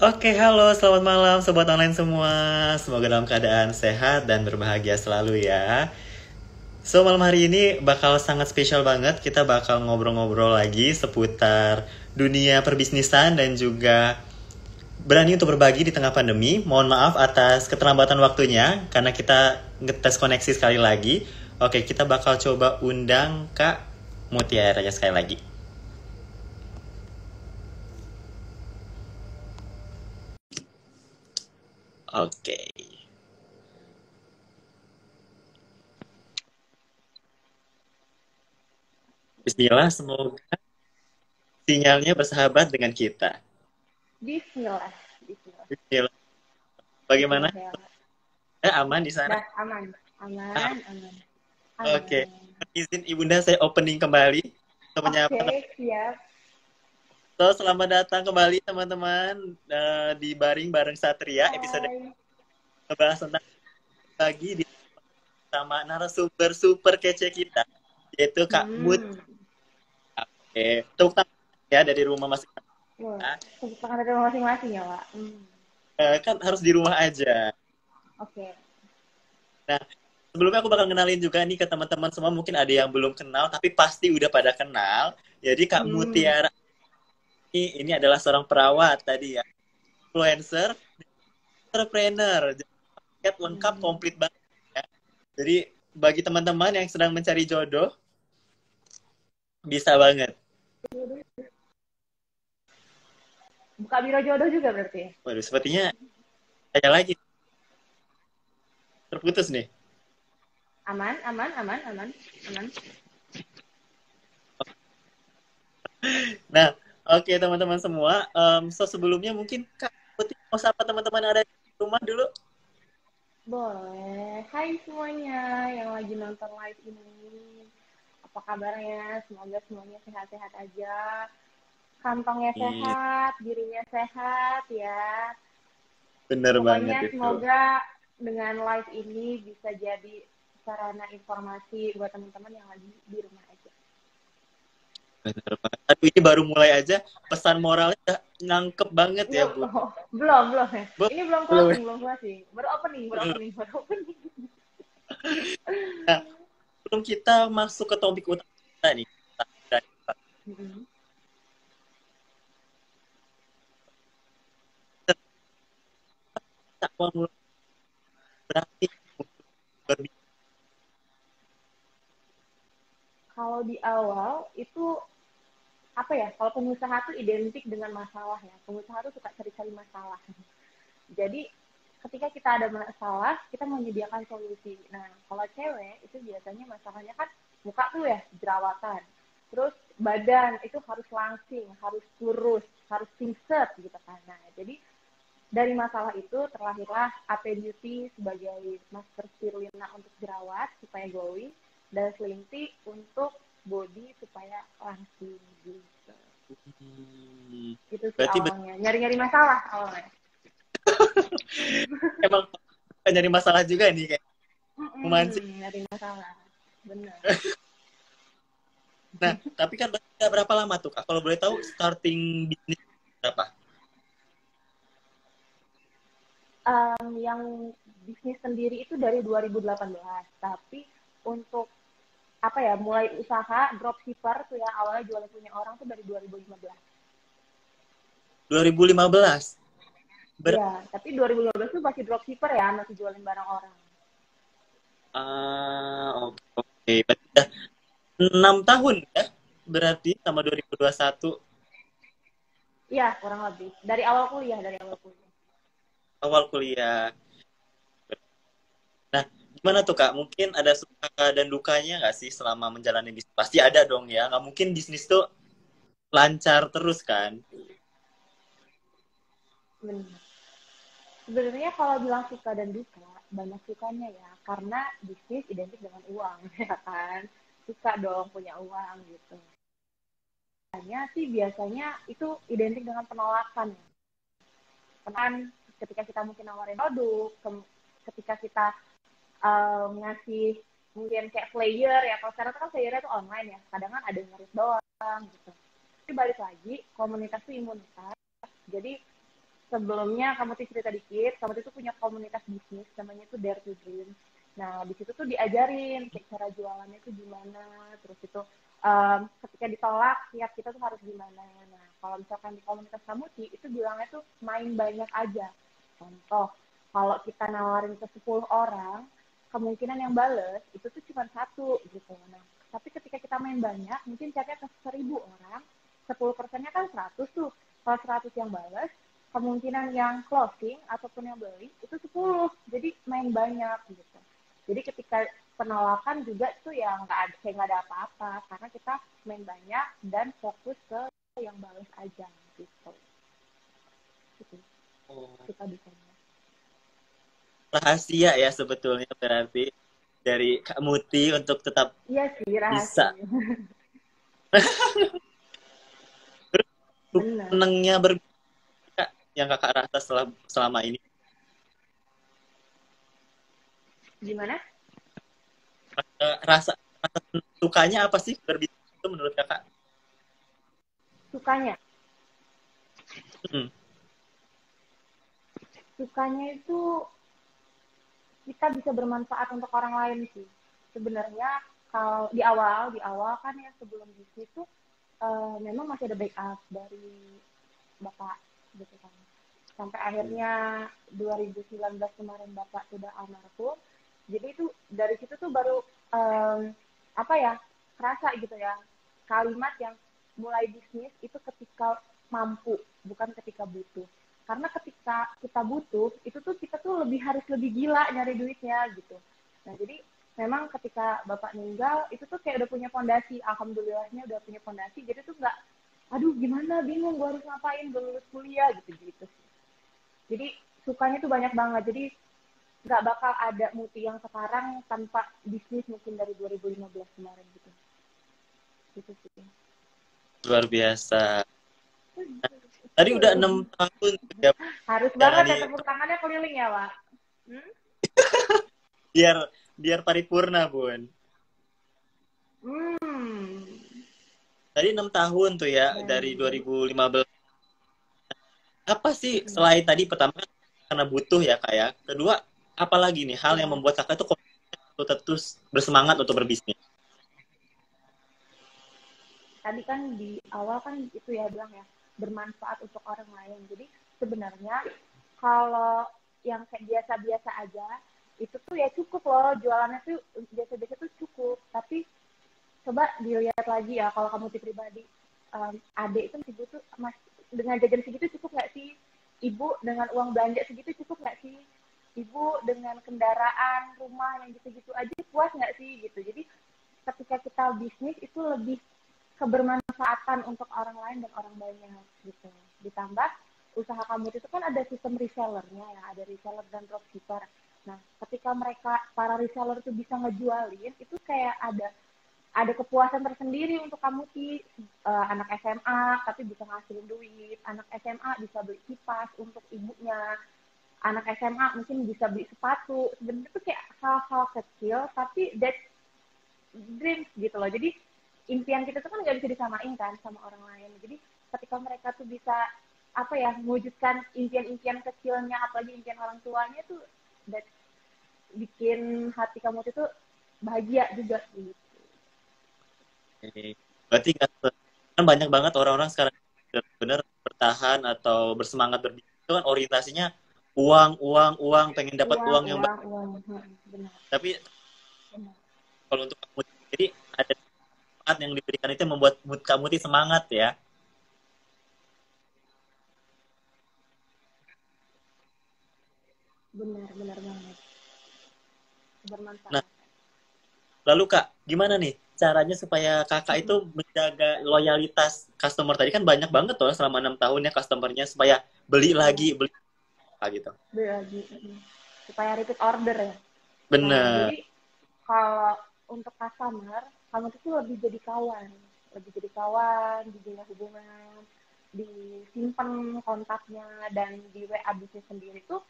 Oke, halo, selamat malam sobat online semua. Semoga dalam keadaan sehat dan berbahagia selalu ya. So, malam hari ini bakal sangat spesial banget. Kita bakal ngobrol-ngobrol lagi seputar dunia perbisnisan dan juga berani untuk berbagi di tengah pandemi. Mohon maaf atas keterlambatan waktunya karena kita ngetes koneksi sekali lagi. Oke, kita bakal coba undang Kak Mutiara ya sekali lagi. Oke. Bismillah, semoga sinyalnya bersahabat dengan kita. Bismillah, Bismillah, Bismillah. Bagaimana? Bismillah ya. Aman di sana? Dah aman, Ah, aman, aman, oke. aman. Izin Ibunda saya opening kembali untuk menyapa Oke, siap. So, selamat datang kembali teman-teman di Baring bareng Satria episode Hai. ngebahas tentang lagi di sama narasumber super kece kita yaitu Kak Mut. Hmm. Oke, tepuk tangan ya dari rumah masing-masing. Wah, tepuk tangan dari masing-masing ya, Pak. Kan harus di rumah aja. Oke. Nah, sebelumnya aku bakal kenalin juga nih ke teman-teman semua, mungkin ada yang belum kenal tapi pasti udah pada kenal. Jadi Kak Hmm. Mutiara ini adalah seorang perawat tadi ya, influencer, entrepreneur, jadi paket lengkap Hmm. komplit banget ya. Jadi bagi teman-teman yang sedang mencari jodoh bisa banget. Buka biro jodoh juga berarti. Waduh, sepertinya saya lagi terputus nih. Aman, aman, aman, aman, aman. Nah, oke teman-teman semua, so sebelumnya mungkin Kak Putih mau sapa teman-teman ada di rumah dulu. Boleh. Hai semuanya yang lagi nonton live ini. Apa kabarnya? Semoga semuanya sehat-sehat aja. Kantongnya Ih, sehat, dirinya sehat ya. bener banget Pokoknya itu. semoga dengan live ini bisa jadi sarana informasi buat teman-teman yang lagi di rumah aja. Bener banget. Aduh, ini baru mulai aja pesan moralnya udah nangkep banget Ini ya, Bu. oh, belum ya. Ini belum Belum. closing, belum closing. Baru opening, baru Belum. opening, baru opening. Nah, sebelum kita masuk ke topik utama kita nih, kita awal mulai berarti untuk berbicara. Kalau di awal itu apa ya? Kalau pengusaha tuh identik dengan masalah ya. Pengusaha tuh suka cari-cari masalah. Jadi ketika kita ada masalah, kita menyediakan solusi. Nah, kalau cewek itu biasanya masalahnya kan muka tuh ya jerawatan. Terus badan itu harus langsing, harus kurus, harus pingset gitu kan. Nah, jadi dari masalah itu terlahirlah AP Beauty sebagai masker spirulina untuk jerawat supaya glowing dan Slim Tea untuk body supaya langsing gitu. Hmm, Itu sih berarti awalnya. Nyari-nyari masalah awalnya. emang nyari masalah juga nih kayak memancing. Nyari masalah. Benar. Nah, tapi kan udah berapa lama tuh, Kak? Kalau boleh tahu starting bisnis berapa? Yang bisnis sendiri itu dari 2018, tapi untuk apa ya mulai usaha dropshipper tuh ya awalnya jualan punya orang tuh dari 2015. 2015. Iya, tapi 2015 tuh masih dropshipper ya, masih jualin barang orang. Oke. Oke. Berarti udah 6 tahun ya? Berarti sama 2021 Iya, kurang lebih. Dari awal kuliah, dari awal kuliah. awal kuliah. Nah, gimana tuh Kak? Mungkin ada suka dan dukanya nggak sih selama menjalani bisnis? Pasti ada dong ya. Nggak mungkin bisnis tuh lancar terus kan? Benar. Sebenarnya kalau bilang suka dan duka, banyak sukanya ya, karena bisnis identik dengan uang, ya kan? Suka dong punya uang gitu. Hanya sih biasanya itu identik dengan penolakan. Kan ketika kita mungkin nawarin produk, ketika kita ngasih mungkin kayak player ya, kalau sekarang kan playernya tuh online ya, kadang kan ada yang ngeris doang gitu. Tapi balik lagi, komunitas itu imunitas. Jadi sebelumnya kamu tuh cerita dikit, kamu tuh punya komunitas bisnis namanya tuh Dare to Dream. Nah, di situ tuh diajarin kayak cara jualannya tuh gimana, terus itu ketika ditolak, siap kita tuh harus gimana. Nah, kalau misalkan di komunitas kamu sih, itu bilangnya tuh main banyak aja. Contoh, kalau kita nawarin ke 10 orang, kemungkinan yang bales itu tuh cuma satu gitu. Nah, tapi ketika kita main banyak, mungkin chatnya ke 1.000 orang, 10%-nya kan 100 tuh. Kalau 100 yang bales, kemungkinan yang closing ataupun yang beli itu 10. Jadi main banyak gitu. Jadi ketika penolakan juga tuh yang kayak nggak ada apa-apa karena kita main banyak dan fokus ke yang bagus aja gitu. Gitu. Oh, Kita bisanya. rahasia ya sebetulnya berarti dari Kak Muti untuk tetap Iya sih bisa rahasia. Benar. senengnya yang kakak rasa selama ini. Gimana? Rasa, rasa sukanya apa sih berbisnis itu menurut kakak? Sukanya. Hmm. Sukanya itu kita bisa bermanfaat untuk orang lain sih. Sebenarnya kalau di awal kan ya sebelum bisnis tuh memang masih ada backup dari bapak gitu kan. Sampai akhirnya 2019 kemarin bapak sudah almarhum. Jadi itu dari situ tuh baru apa ya kerasa gitu ya kalimat yang mulai bisnis itu ketika mampu bukan ketika butuh. Karena ketika kita butuh itu tuh kita tuh harus lebih gila nyari duitnya gitu. Nah jadi memang ketika bapak meninggal itu tuh kayak udah punya fondasi, alhamdulillahnya udah punya fondasi. Jadi tuh nggak, aduh gimana bingung gue harus ngapain gue lulus kuliah gitu. Jadi sukanya tuh banyak banget. Jadi nggak bakal ada Muti yang sekarang tanpa bisnis mungkin dari 2015 kemarin gitu. Gitu sih. Luar biasa. Tadi udah 6 tahun ya Harus banget jalani ya tepuk tangannya keliling ya, Pak. Hmm? biar biar paripurna bun. Hmm. Tadi 6 tahun tuh ya dari Dan 2015. Apa sih selain tadi pertama kan karena butuh ya kak ya. Kedua apalagi nih hal yang ya membuat kakak tuh terus bersemangat untuk berbisnis. tadi kan di awal kan itu ya bilang ya bermanfaat untuk orang lain. Jadi sebenarnya kalau yang kayak biasa-biasa aja itu tuh ya cukup loh jualannya tuh biasa-biasa tuh cukup. Tapi coba dilihat lagi ya kalau kamu pribadi adik itu ibu tuh mas dengan jajan segitu cukup nggak sih, ibu dengan uang belanja segitu cukup nggak sih, ibu dengan kendaraan rumah yang gitu-gitu aja puas nggak sih gitu. Jadi ketika kita bisnis itu lebih kebermanfaatan untuk orang lain dan orang banyak gitu. Ditambah usaha kamu itu kan ada sistem resellernya ya, ada reseller dan dropshipper. Nah, ketika mereka para reseller itu bisa ngejualin, itu kayak ada kepuasan tersendiri untuk kamu sih anak SMA tapi bisa ngasilin duit, anak SMA bisa beli kipas untuk ibunya, anak SMA mungkin bisa beli sepatu. Sebenarnya itu kayak hal-hal kecil tapi that dreams gitu loh. Jadi impian kita tuh kan nggak bisa disamain kan sama orang lain. Jadi ketika mereka tuh bisa apa ya mewujudkan impian-impian kecilnya apalagi impian orang tuanya tuh that bikin hati kamu itu bahagia juga gitu. Berarti kan banyak banget orang-orang sekarang benar-benar bertahan atau bersemangat berbisnis itu kan orientasinya uang, uang, uang, pengen dapat Uang, uang yang uang, banyak. uang. Benar, Tapi benar. kalau untuk kamu sendiri ada manfaat yang diberikan itu yang membuat mood kamu itu semangat ya. Benar, benar banget. Nah, Bermanfaat. lalu Kak, gimana nih caranya supaya Kakak itu menjaga loyalitas customer tadi kan banyak banget tuh selama 6 tahun ya customernya supaya beli lagi, Iya, beli lagi gitu. lagi. Supaya repeat order ya. Nah, Bener. jadi kalau untuk customer, kamu tuh lebih jadi kawan. Lebih jadi kawan, dibina hubungan, disimpan kontaknya, dan di WA bisnis sendiri tuh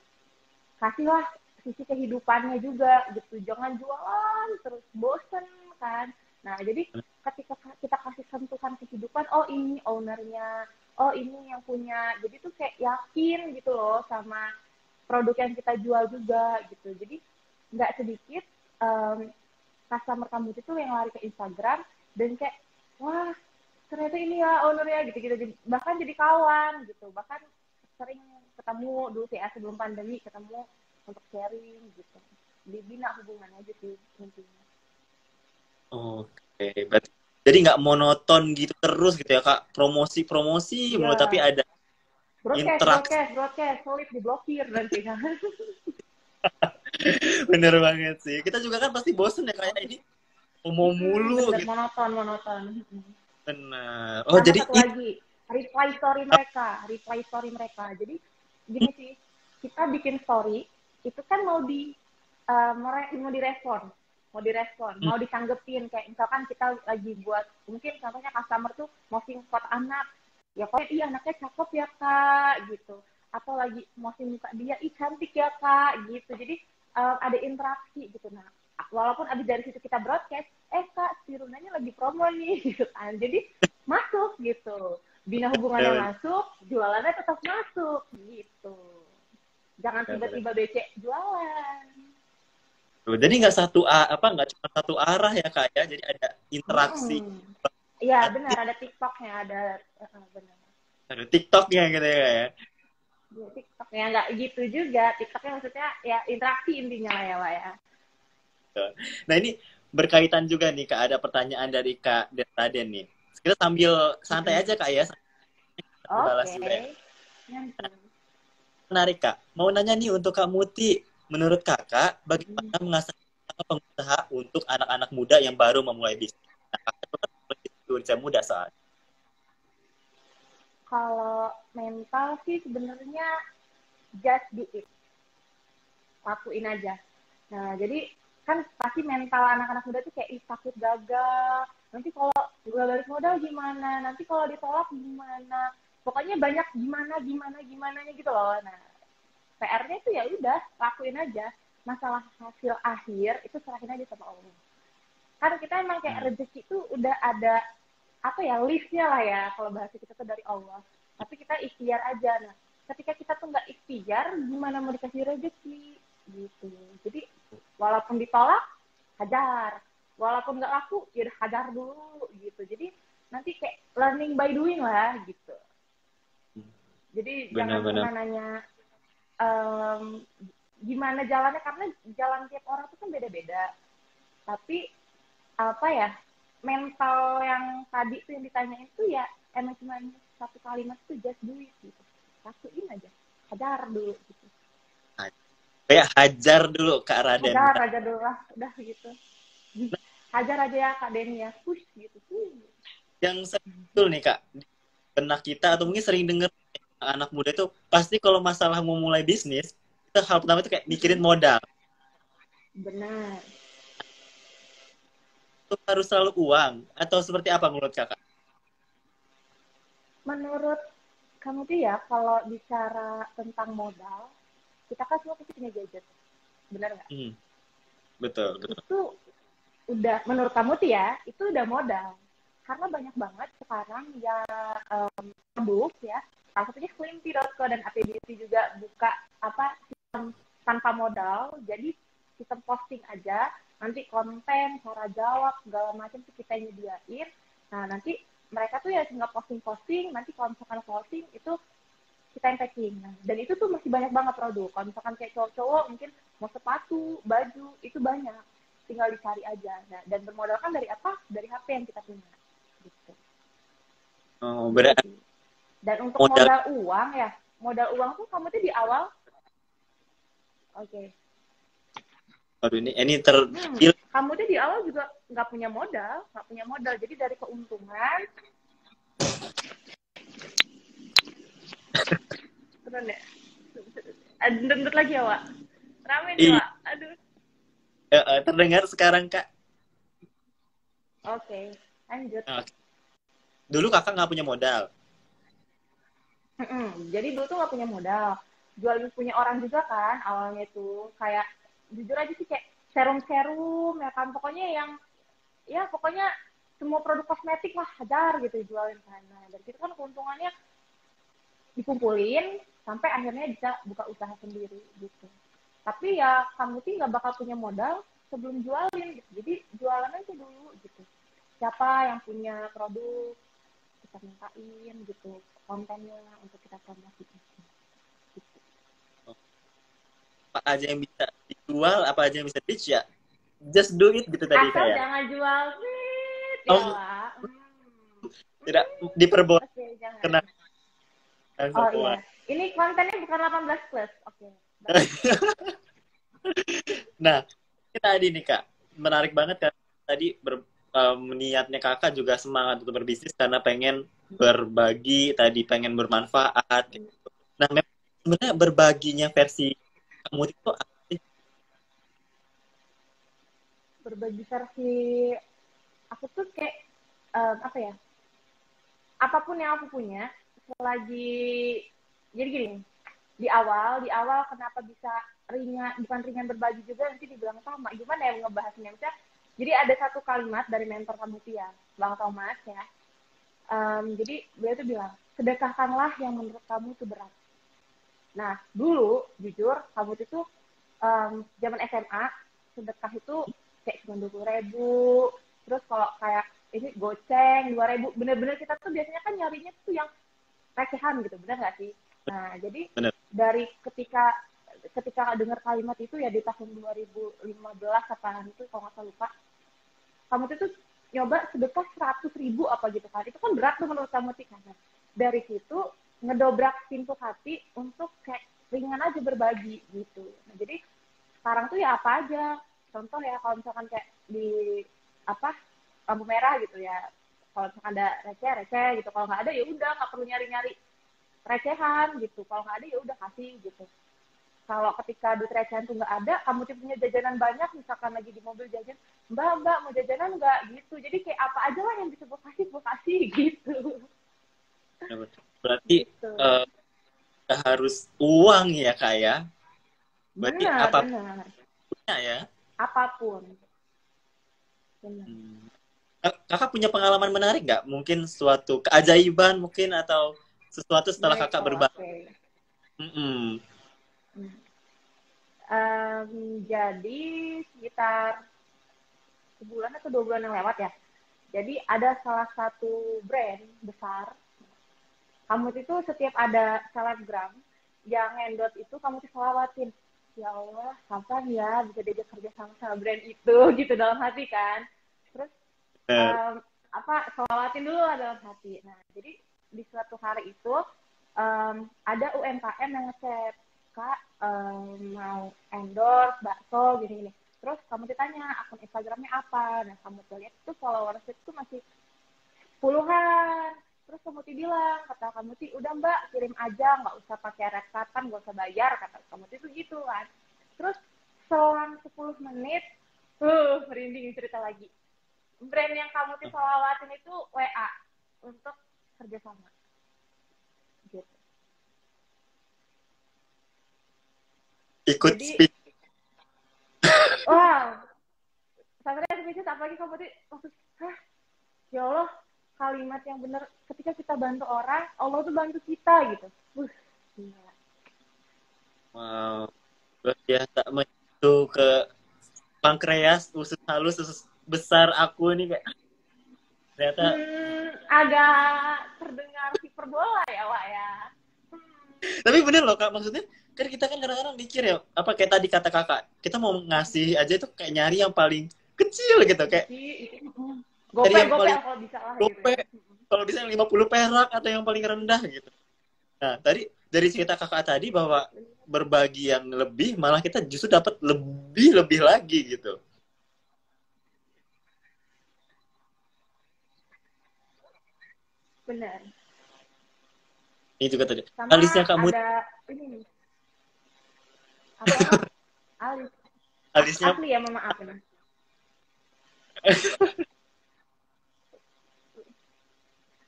kasihlah sisi kehidupannya juga gitu. Jangan jualan terus bosen kan. Nah, jadi ketika kita kasih sentuhan kehidupan, oh ini ownernya, oh ini yang punya, jadi tuh kayak yakin gitu loh sama produk yang kita jual juga gitu. Jadi nggak sedikit customer kamu itu yang lari ke Instagram dan kayak wah ternyata ini ya ownernya gitu-gitu, bahkan jadi kawan gitu, bahkan sering ketemu dulu sih ya sebelum pandemi, ketemu untuk sharing gitu, dibina hubungan aja sih intinya. Oke, berarti jadi nggak monoton gitu terus gitu ya Kak, promosi-promosi mulu, tapi Iya, ada broadcast interaksi. broadcast broadcast sulit diblokir nanti kan. Bener banget sih. Kita juga kan pasti bosen ya kayak ini promo mulu Bener gitu. monoton monoton. Benar. Oh, Sama jadi satu itu. lagi, reply story mereka. Jadi gini sih, kita bikin story itu kan mau direspon, mau ditanggepin, kayak misalkan kita lagi buat, mungkin contohnya customer tuh posting foto anak, ya kok iya anaknya cakep ya kak gitu, atau lagi posting muka dia, ih cantik ya kak gitu. Jadi ada interaksi gitu. Nah, walaupun abis dari situ kita broadcast, kak si Runanya lagi promo nih gitu kan, jadi masuk gitu, bina hubungannya masuk, jualannya tetap masuk gitu, jangan Benar-benar. tiba-tiba becek jualan. Jadi nggak apa nggak cuma satu arah ya kak ya. Jadi ada interaksi. Iya benar, ada TikToknya, ada benar. Ada TikToknya gitu ya. Ya, TikToknya nggak gitu juga, TikToknya maksudnya ya interaksi intinya lah ya Wak ya. Nah ini berkaitan juga nih kak. Ada pertanyaan dari Kak Raden nih. Kita sambil santai aja kak ya. Sambil balas Oke, juga ya. nyantol. Menarik kak. Mau nanya nih untuk Kak Muti. Menurut kakak, bagaimana mengasah pengusaha untuk anak-anak muda yang baru memulai bisnis? Nah, kakak itu kan masih usia muda saat. Kalau mental sih sebenarnya just do it, lakuin aja. Nah, jadi kan pasti mental anak-anak muda tuh kayak takut gagal. Nanti kalau gue balik modal gimana? Nanti kalau ditolak gimana? Pokoknya banyak gimana gitu loh. Nah, PR-nya tuh ya udah lakuin aja. Masalah hasil akhir itu serahin aja sama Allah. Karena kita emang kayak Hmm. rezeki tuh udah ada apa ya, listnya lah ya kalau bahasa kita tuh dari Allah. Tapi kita ikhtiar aja. Nah, ketika kita tuh nggak ikhtiar, gimana mau dikasih rezeki gitu. Jadi walaupun ditolak, hajar. Walaupun nggak laku, ya udah hajar dulu gitu. Jadi nanti kayak learning by doing lah gitu. Jadi jangan Benar-benar. pernah nanya um, gimana jalannya, karena jalan tiap orang tuh kan beda-beda. Tapi apa ya, mental yang tadi tuh yang ditanyain tuh ya emang cuma satu kalimat tuh, just do it gitu, lakuin aja, hajar dulu gitu, Kayak hajar dulu Kak Raden. hajar Nah, aja dulu lah udah gitu, hajar aja ya Kak Denny ya, push gitu. yang betul nih Kak, di benak kita atau mungkin sering dengar anak muda itu pasti kalau masalah mau mulai bisnis, kita hal pertama itu kayak mikirin modal. Benar, Itu harus selalu uang atau seperti apa menurut Kakak? menurut kamu tuh ya kalau bicara tentang modal, kita kan semua pasti punya gadget, benar nggak? Hmm, betul, betul. Itu udah, menurut kamu tuh ya itu udah modal, karena banyak banget sekarang yang produk ya, salah satunya Slimpy.co dan APBC juga buka apa, sistem tanpa modal. Jadi sistem posting aja, nanti konten, cara jawab segala macam tuh kita nyediain. Nah nanti mereka tuh ya tinggal posting-posting, nanti kalau misalkan closing itu kita yang packing. Nah, dan itu tuh masih banyak banget produk. Kalau misalkan kayak cowok-cowok mungkin mau sepatu, baju, itu banyak. Tinggal dicari aja. Nah, dan bermodalkan dari apa? Dari HP yang kita punya. Gitu. Oh, Gitu berarti sih. Dan untuk modal. modal uang ya, modal uang tuh kamu tuh di awal, oke. Okay. Aduh, ini terkecil. Kamu tuh di awal juga nggak punya modal. Jadi dari keuntungan, bener deh. Dendut lagi ya, Wak. Rame nih, Iya, Wak. Aduh. terdengar sekarang Kak. Oke, okay. Lanjut. Nah, dulu Kakak nggak punya modal. Jadi dulu tuh gak punya modal, jual punya orang juga kan awalnya tuh, kayak jujur aja sih kayak serum-serum ya kan, pokoknya yang ya pokoknya semua produk kosmetik lah hajar gitu jualin kan. Nah dari situ kan keuntungannya dikumpulin sampai akhirnya bisa buka usaha sendiri gitu. Tapi ya kamu sih nggak bakal punya modal sebelum jualin gitu. Jadi jualan aja dulu gitu. Siapa yang punya produk kita mintain gitu kontennya untuk kita promosikan. Gitu. Apa aja yang bisa dijual, apa aja yang bisa reach ya. Just do it gitu tadi Asal kayak. jangan jual fit ya Oh, lah. tidak diperbolehkan Oke, jangan. Oh semua. iya, ini kontennya bukan 18 plus. Oke. Baik. Nah, ini tadi nih Kak, menarik banget kan tadi niatnya Kakak juga semangat untuk berbisnis karena pengen berbagi, tadi pengen bermanfaat. Gitu. Nah, memang sebenarnya berbaginya versi kamu itu apa sih? Berbagi versi aku tuh kayak apa ya? Apapun yang aku punya, selagi jadi gini, di awal kenapa bisa ringan, bukan ringan berbagi juga nanti dibilang sama. Gimana ya ngebahasnya? Misalnya, jadi ada satu kalimat dari mentor kamu ya, Bang Thomas ya. Jadi beliau tuh bilang, sedekahkanlah yang menurut kamu itu berat. Nah, dulu jujur kamu itu zaman SMA sedekah itu kayak cuma 20.000. Terus kalau kayak ini goceng 2.000, bener-bener kita tuh biasanya kan nyarinya tuh yang recehan gitu, bener nggak sih? Nah, jadi Benar. dari ketika dengar kalimat itu ya di tahun 2015 apaan itu kalau nggak salah lupa, kamu tuh nyoba sedekah 100.000 apa gitu kan, itu kan berat tuh menurut kamu sih kan. Dari situ ngedobrak pintu hati untuk kayak ringan aja berbagi gitu. Nah, jadi sekarang tuh ya apa aja, contoh ya kalau misalkan kayak di apa lampu merah gitu ya, kalau misalkan ada receh gitu, kalau nggak ada ya udah nggak perlu nyari-nyari recehan gitu, kalau nggak ada ya udah kasih gitu. Kalau ketika duit recehan tuh nggak ada, kamu tuh punya jajanan banyak, misalkan lagi di mobil jajan, mbak mau jajanan nggak gitu, jadi kayak apa aja lah yang bisa gue kasih gitu. Berarti Gitu. eh, harus uang ya Kak ya. Berarti Benar apapun benar, ya. apapun benar. Hmm. Kakak punya pengalaman menarik nggak? Mungkin suatu keajaiban mungkin atau sesuatu setelah kakak Miracle, berbagi. oke. Mm-mm. Jadi sekitar sebulan atau 2 bulan yang lewat ya. Jadi ada salah satu brand besar. Kamu itu setiap ada selebgram yang endorse itu kamu tuh selawatin. Ya Allah, kapan ya bisa diajak kerja sama brand itu gitu dalam hati kan. Terus Bener. selawatin dulu lah dalam hati. Nah, jadi di suatu hari itu ada UMKM yang ngechat, Kak mau endorse bakso gini-gini. Terus kamu ditanya akun Instagramnya apa, nah kamu tuh lihat itu followers itu masih puluhan. Terus kamu bilang, kata kamu sih udah mbak kirim aja, nggak usah pakai red card, nggak usah bayar, kata kamu itu gitu kan. Terus selang 10 menit, merinding cerita lagi. Brand yang kamu tuh selawatin itu WA untuk kerjasama. Gitu. Ikut Jadi, speak. wow, sampai speechless, apalagi kamu tuh maksud, hah, ya Allah, kalimat yang benar ketika kita bantu orang, Allah tuh bantu kita gitu. Gila. Wow, luar biasa menyentuh ke pankreas, usus halus, usus besar aku nih kayak ternyata. Agak terdengar hiperbola ya, Wak ya. Tapi bener loh Kak, maksudnya kan kita kan kadang-kadang mikir ya, apa kayak tadi kata Kakak, kita mau ngasih aja itu kayak nyari yang paling kecil gitu, kayak dari Gope yang paling kalau bisa lah gitu gope, ya. kalau bisa yang 50 perak atau yang paling rendah gitu. Nah, tadi dari cerita Kakak tadi bahwa berbagi yang lebih malah kita justru dapat lebih lagi gitu. Benar. Ini juga tadi. Sama Alisnya kamu, ada ini apa? Alis. alisnya Asli ya, mohon maaf ini.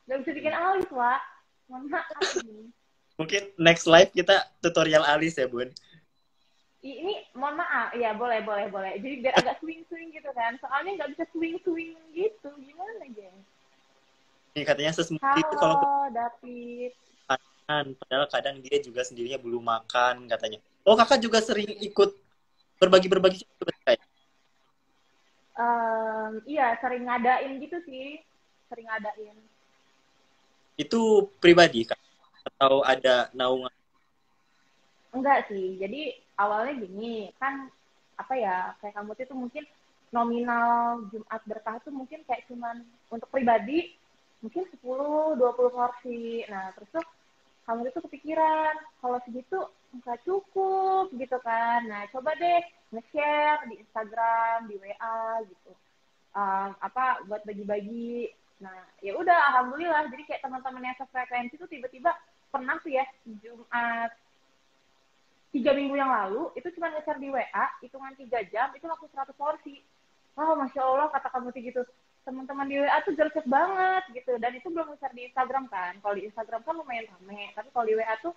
Gak bisa bikin alis, Wak. Mohon maaf ini. mungkin next live kita tutorial alis ya, Bun. Ini mohon maaf, ya boleh. Jadi biar agak swing gitu kan. Soalnya nggak bisa swing gitu. Gimana, guys? Ini katanya sesmoothie itu kalau Halo, David. padahal kadang dia juga sendirinya belum makan katanya. Oh, kakak juga sering ikut berbagi-berbagi juga kayak Iya, sering ngadain gitu sih. Sering ngadain. itu pribadi kak atau ada naungan? Enggak sih. Jadi awalnya gini, kan apa ya, kayak kamu tuh mungkin nominal Jumat berkah tuh mungkin kayak cuman untuk pribadi mungkin 10-20 porsi. Nah, terus tuh kamu itu kepikiran kalau segitu nggak cukup gitu kan. Nah, coba deh nge-share di Instagram, di WA gitu. Apa buat bagi-bagi. Nah, ya udah alhamdulillah. Jadi kayak teman-teman yang sefrekuensi tuh tiba-tiba pernah tuh ya Jumat 3 minggu yang lalu itu cuma nge-share di WA hitungan 3 jam itu langsung 100 porsi. Wow, masya Allah kata kamu tuh gitu. Teman-teman di WA tuh gercep banget gitu dan itu belum nge-share di Instagram kan. Kalau di Instagram kan lumayan rame, tapi kalau di WA tuh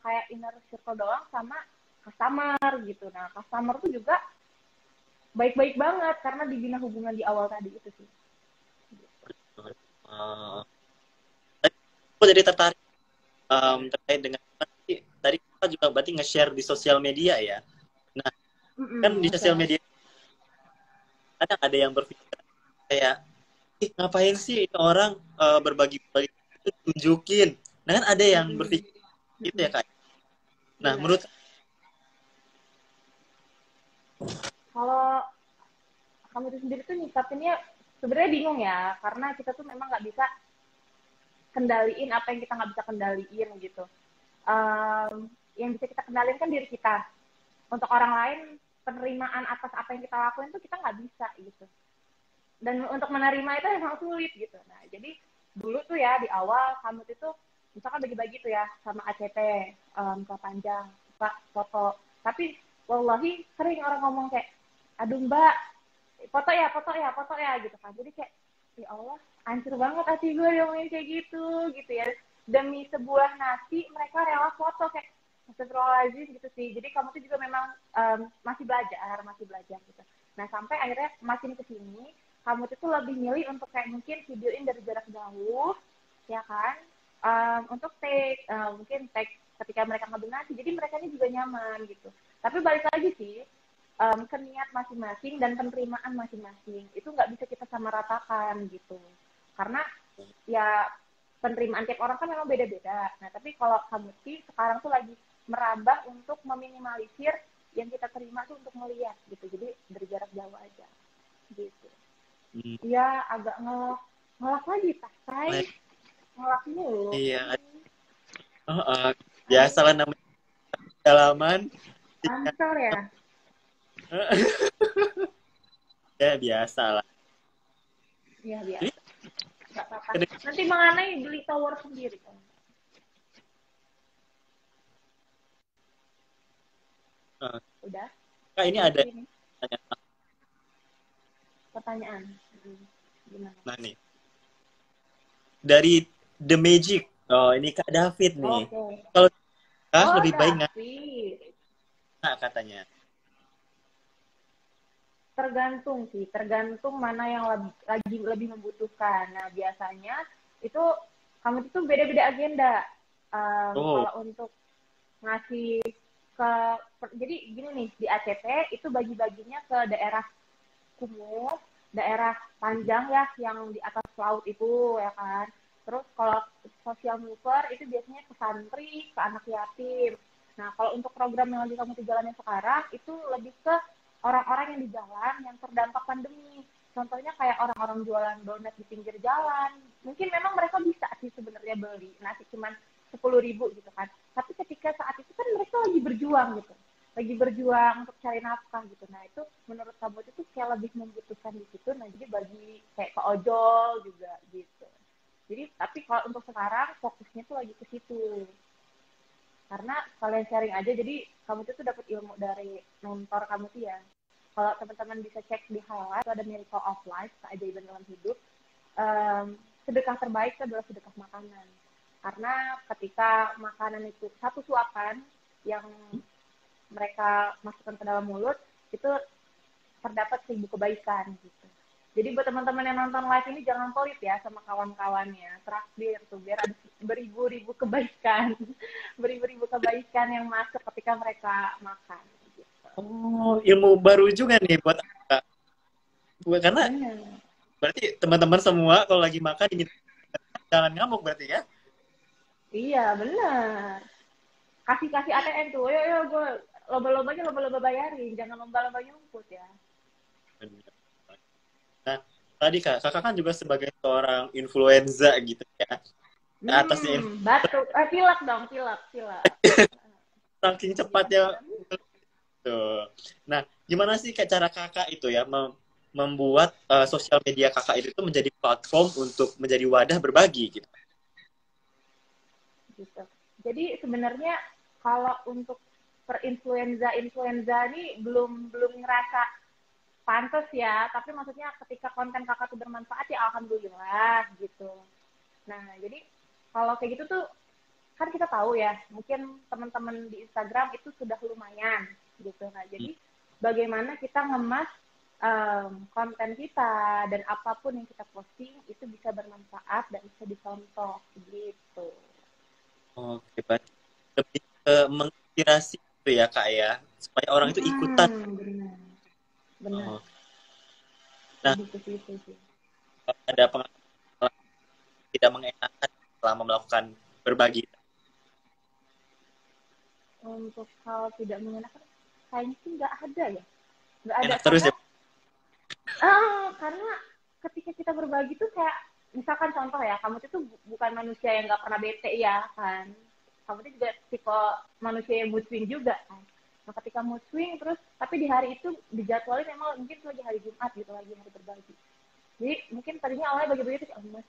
kayak inner circle doang sama customer gitu. Nah, customer tuh juga baik-baik banget karena dibina hubungan di awal tadi itu sih. Uh, aku jadi tertarik terkait dengan tadi kita juga berarti nge-share di sosial media ya. Nah, kan di sosial Okay. media kadang ada yang berpikir kayak, ih ngapain sih itu orang berbagi-bagi itu tunjukin. Nah kan ada yang berpikir gitu ya kak. Nah Benar. menurut Kalau kamu itu sendiri tuh nyikapinnya sebenarnya bingung ya karena kita tuh memang nggak bisa kendaliin apa yang kita nggak bisa kendaliin gitu. Yang bisa kita kendaliin kan diri kita. Untuk orang lain penerimaan atas apa yang kita lakuin tuh kita nggak bisa gitu. Dan untuk menerima itu memang sulit gitu. Nah jadi dulu tuh ya di awal kamu itu misalkan bagi-bagi tuh ya sama ACT ke panjang suka foto. Tapi wallahi sering orang ngomong kayak aduh mbak foto ya gitu kan. Jadi kayak ya Allah hancur banget hati gue ngomongin kayak gitu ya. Demi sebuah nasi mereka rela foto kayak astagfirullahaladzim gitu sih. Jadi kamu tuh juga memang masih belajar gitu. Nah sampai akhirnya makin kesini kamu tuh lebih milih untuk kayak mungkin videoin dari jarak jauh ya kan, untuk take mungkin take ketika mereka ngambil nasi jadi mereka ini juga nyaman gitu. Tapi balik lagi sih ke niat masing-masing dan penerimaan masing-masing itu nggak bisa kita samaratakan gitu karena ya penerimaan tiap orang kan memang beda-beda. Nah tapi kalau kamu sih sekarang tuh lagi merambah untuk meminimalisir yang kita terima tuh untuk melihat gitu jadi dari jarak jauh aja gitu. Iya agak ngelak lagi tay ngelak mulu. iya biasa lah namanya dalaman Ansel ya. ya biasa lah. Iya Ini biasa nggak apa-apa nanti mengenai beli tower sendiri kan. Udah kak ini itu ada ini pertanyaan. Gimana. nah nih dari The Magic. Oh ini Kak David nih. Oke. Kalau kak Oh lebih baik nggak David. katanya? Tergantung sih, tergantung mana yang lagi lebih membutuhkan. Nah, biasanya itu kamu itu beda-beda agenda. Oh, Kalau untuk ngasih ke, jadi gini nih, di ACT itu bagi-baginya ke daerah kumuh, daerah panjang ya, yang di atas laut itu, ya kan. Terus kalau social mover itu biasanya ke santri, ke anak yatim. Nah, kalau untuk program yang lagi kamu jalanin sekarang, itu lebih ke orang-orang yang di jalan yang terdampak pandemi. Contohnya kayak orang-orang jualan donat di pinggir jalan. Mungkin memang mereka bisa sih sebenarnya beli nasi cuman 10.000 gitu kan. Tapi ketika saat itu kan mereka lagi berjuang untuk cari nafkah gitu. Nah itu menurut kamu itu kayak lebih membutuhkan di situ. Nah jadi bagi kayak ke ojol juga gitu. Jadi tapi kalau untuk sekarang fokusnya tuh lagi ke situ. Karena kalian sharing aja jadi kamu tuh dapat ilmu dari mentor kamu tuh ya. Kalau teman-teman bisa cek di highlight ada Miracle of Life keajaiban dalam hidup. Sedekah terbaik itu adalah sedekah makanan. Karena ketika makanan itu satu suapan yang mereka masukkan ke dalam mulut itu terdapat 1.000 kebaikan gitu. Jadi buat teman-teman yang nonton live ini jangan pelit ya sama kawan-kawannya. Traktir tuh biar ada beribu-ribu kebaikan. Beribu-ribu kebaikan yang masuk ketika mereka makan. Gitu. Oh, ilmu baru juga nih buat Kak. Karena Bener. berarti teman-teman semua kalau lagi makan jangan ngamuk berarti ya. Iya, bener. Kasih-kasih ATM tuh. Yo, gue lomba-lombanya lomba-lomba bayarin. Jangan lomba-lomba nyumput ya. Nah, tadi Kak, Kakak kan juga sebagai seorang influenza gitu ya. Atasnya Batuk. Pilek dong, pilek, pilek. saking Jangan cepatnya. jangan. Tuh. Nah, gimana sih Kak cara Kakak itu ya membuat sosial media Kakak itu menjadi platform untuk menjadi wadah berbagi gitu. Gitu. Jadi sebenarnya kalau untuk influenza ini belum ngerasa pantas ya, tapi maksudnya ketika konten kakak tuh bermanfaat ya alhamdulillah gitu. Nah, jadi kalau kayak gitu tuh kan kita tahu ya, mungkin teman-teman di Instagram itu sudah lumayan gitu. Nah, jadi bagaimana kita ngemas konten kita dan apapun yang kita posting itu bisa bermanfaat dan bisa dicontoh gitu. Oke, berarti lebih ke menginspirasi itu ya Kak ya, supaya orang itu ikutan. Benar, benar. Oh. Nah, Lebih ke situ sih. ada pengalaman tidak mengenakan selama melakukan berbagi. Untuk hal tidak mengenakan, kayaknya sih nggak ada ya. Nggak ada, Enak terus ya. karena ketika kita berbagi tuh kayak, misalkan contoh ya, kamu tuh bukan manusia yang nggak pernah bete ya kan. Kamu tuh juga tipe manusia yang mood swing juga kan. Nah, ketika mood swing terus, tapi di hari itu dijadwalin memang mungkin lagi hari Jumat gitu, lagi hari berbagi. Jadi mungkin tadinya awalnya bagi-bagi tuh, oh mas,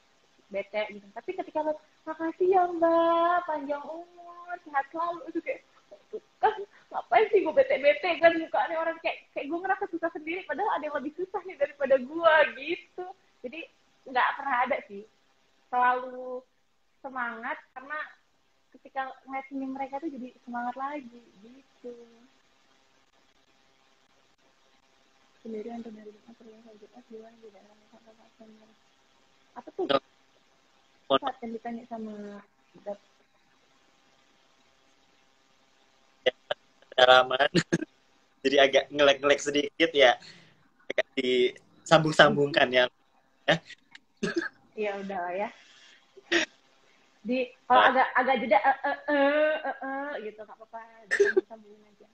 bete gitu. Tapi ketika lo, makasih ya mbak, panjang umur, sehat selalu, itu kayak, kan ngapain sih gue bete-bete kan, mukanya orang kayak gue ngerasa susah sendiri, padahal ada yang lebih susah nih daripada gue gitu. Jadi nggak pernah ada sih, selalu semangat karena ketika ngeliat senyum mereka tuh jadi semangat lagi gitu. Sendirian tuh dari rumah terlihat lagi gimana di daerah apa tuh saat yang ditanya sama Kedalaman. Jadi agak ngelek-ngelek sedikit ya, agak disambung-sambungkan ya. ya udah lah ya. Di kalau agak jeda gitu nggak apa-apa, sambungin aja.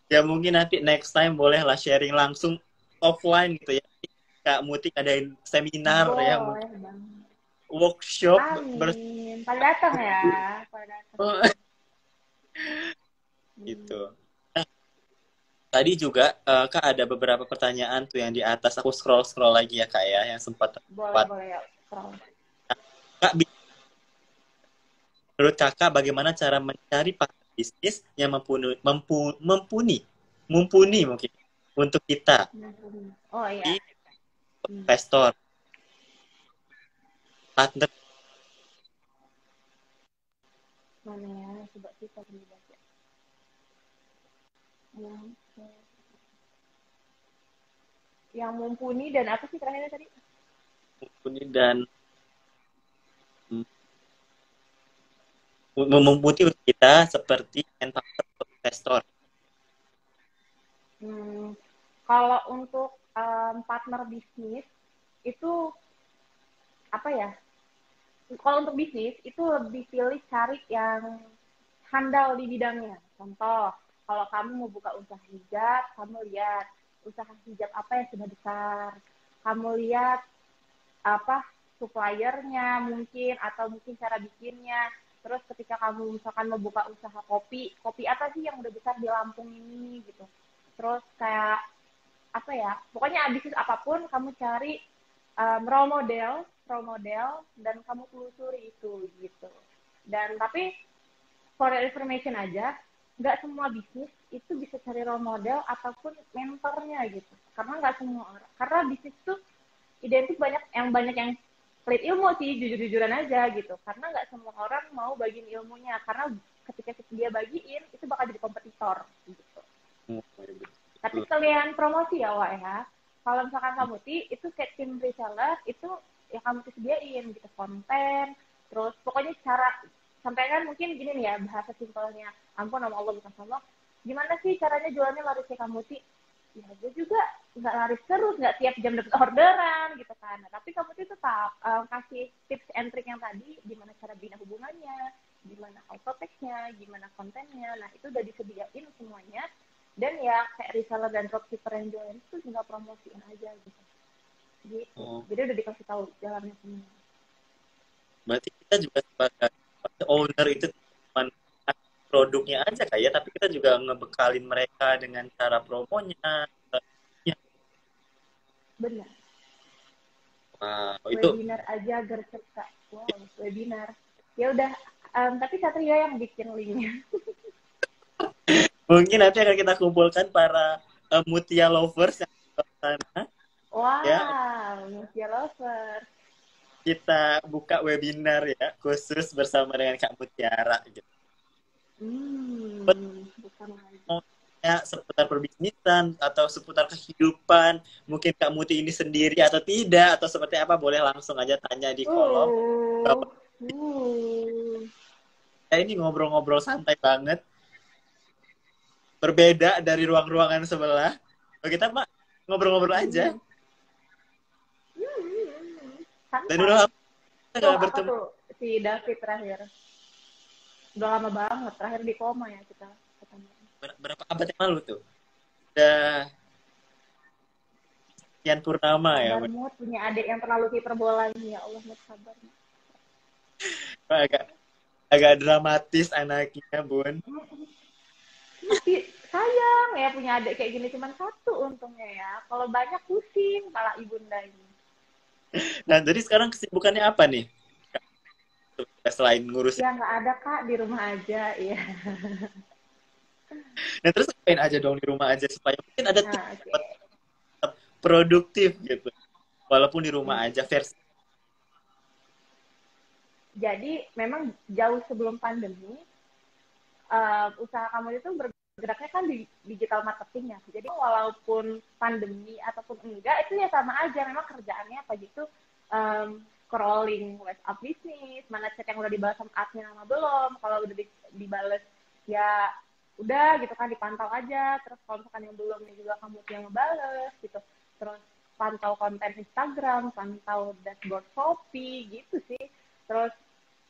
Ya mungkin nanti next time bolehlah sharing langsung offline gitu ya. Kak Muti adain seminar ya, Boleh mungkin bang. workshop Amin. Pada datang ya, pada datang. gitu. Nah, tadi juga Kak ada beberapa pertanyaan tuh yang di atas, aku scroll lagi ya Kak ya, yang sempat terlewat. Boleh ya. Kak, menurut Kakak bagaimana cara mencari partner bisnis yang mumpuni mungkin untuk kita Oh iya. di investor partner. Mana ya, coba kita lihat ya. Yang mumpuni dan apa sih terakhirnya tadi? Mumpuni dan mumpuni untuk kita seperti investor. Kalau untuk partner bisnis itu apa ya? Kalau untuk bisnis itu lebih pilih cari yang handal di bidangnya. Contoh, kalau kamu mau buka usaha hijab, kamu lihat usaha hijab apa yang sudah besar. Kamu lihat apa suppliernya mungkin, atau mungkin cara bikinnya. Terus ketika kamu misalkan mau buka usaha kopi, kopi apa sih yang udah besar di Lampung ini gitu. Terus kayak apa ya, pokoknya bisnis apapun kamu cari role model dan kamu telusuri itu gitu. Dan tapi for information aja, nggak semua bisnis itu bisa cari role model ataupun mentornya gitu. Karena nggak semua orang, karena bisnis tuh identik banyak yang pelit ilmu sih, jujur-jujuran aja gitu. Karena nggak semua orang mau bagiin ilmunya, karena ketika dia bagiin itu bakal jadi kompetitor gitu. Tapi sekalian promosi ya Wak ya, kalau misalkan kamu itu kayak tim reseller itu ya kamu sediain gitu konten, terus pokoknya cara sampai kan mungkin gini nih ya bahasa simpelnya, ampun nama Allah bukan sama, gimana sih caranya jualnya laris kayak kamu ya gue juga nggak laris terus, nggak tiap jam dapat orderan gitu kan. Nah, tapi kamu tuh tetap kasih tips and trick yang tadi, gimana cara bina hubungannya, gimana auto text-nya, gimana kontennya. Nah, itu udah disediain semuanya. Dan ya kayak reseller dan dropshipper yang jualan itu tinggal promosiin aja gitu. Gitu. Oh, Jadi udah dikasih tahu jalannya semua. berarti kita juga sebagai owner itu cuma produknya aja kayak, tapi kita juga ngebekalin mereka dengan cara promonya. Ya. Benar. Wow, itu Webinar aja gercep Kak. Wow, webinar. Ya udah, tapi Satria yang bikin linknya. mungkin nanti akan kita kumpulkan para Mutia lovers yang di luar sana ya, Wow, Mutia Lover. kita buka webinar ya khusus bersama dengan Kak Mutiara gitu. Bukan lagi. Ya, seputar perbisnisan atau seputar kehidupan, mungkin Kak Muti ini sendiri atau tidak atau seperti apa, boleh langsung aja tanya di kolom. Uh, uh. Ya, ini ngobrol-ngobrol santai banget, berbeda dari ruang-ruangan sebelah. Kalau kita mah ngobrol-ngobrol aja. Dan Santai. udah lama kita Tuh nggak apa bertemu. tuh si David terakhir? Udah lama banget. Terakhir di koma ya kita ketemu. Berapa abad yang lalu tuh? Udah sekian purnama ya. Sabar Mut, punya adik yang terlalu hiperbola ini ya Allah Mut, sabar. Agak agak dramatis anaknya, Bun. Tapi sayang ya punya adik kayak gini cuman satu untungnya ya. Kalau banyak pusing malah ibunda ini. Nah, jadi sekarang kesibukannya apa nih? Selain ngurusin. Ya nggak ada Kak, di rumah aja ya. Nah, terus ngapain aja dong di rumah aja supaya mungkin ada tips Nah, oke. buat tetap produktif gitu. Walaupun di rumah aja versi. Jadi memang jauh sebelum pandemi, usaha kamu itu bergeraknya kan di digital marketing ya. Jadi walaupun pandemi ataupun enggak, itu ya sama aja. Memang kerjaannya apa gitu, scrolling WhatsApp bisnis, mana chat yang udah dibalas sama admin sama belum. Kalau udah dibales ya udah gitu kan, dipantau aja. Terus kalau misalkan yang belum juga kamu yang ngebales gitu. Terus pantau konten Instagram, pantau dashboard Shopee gitu sih. Terus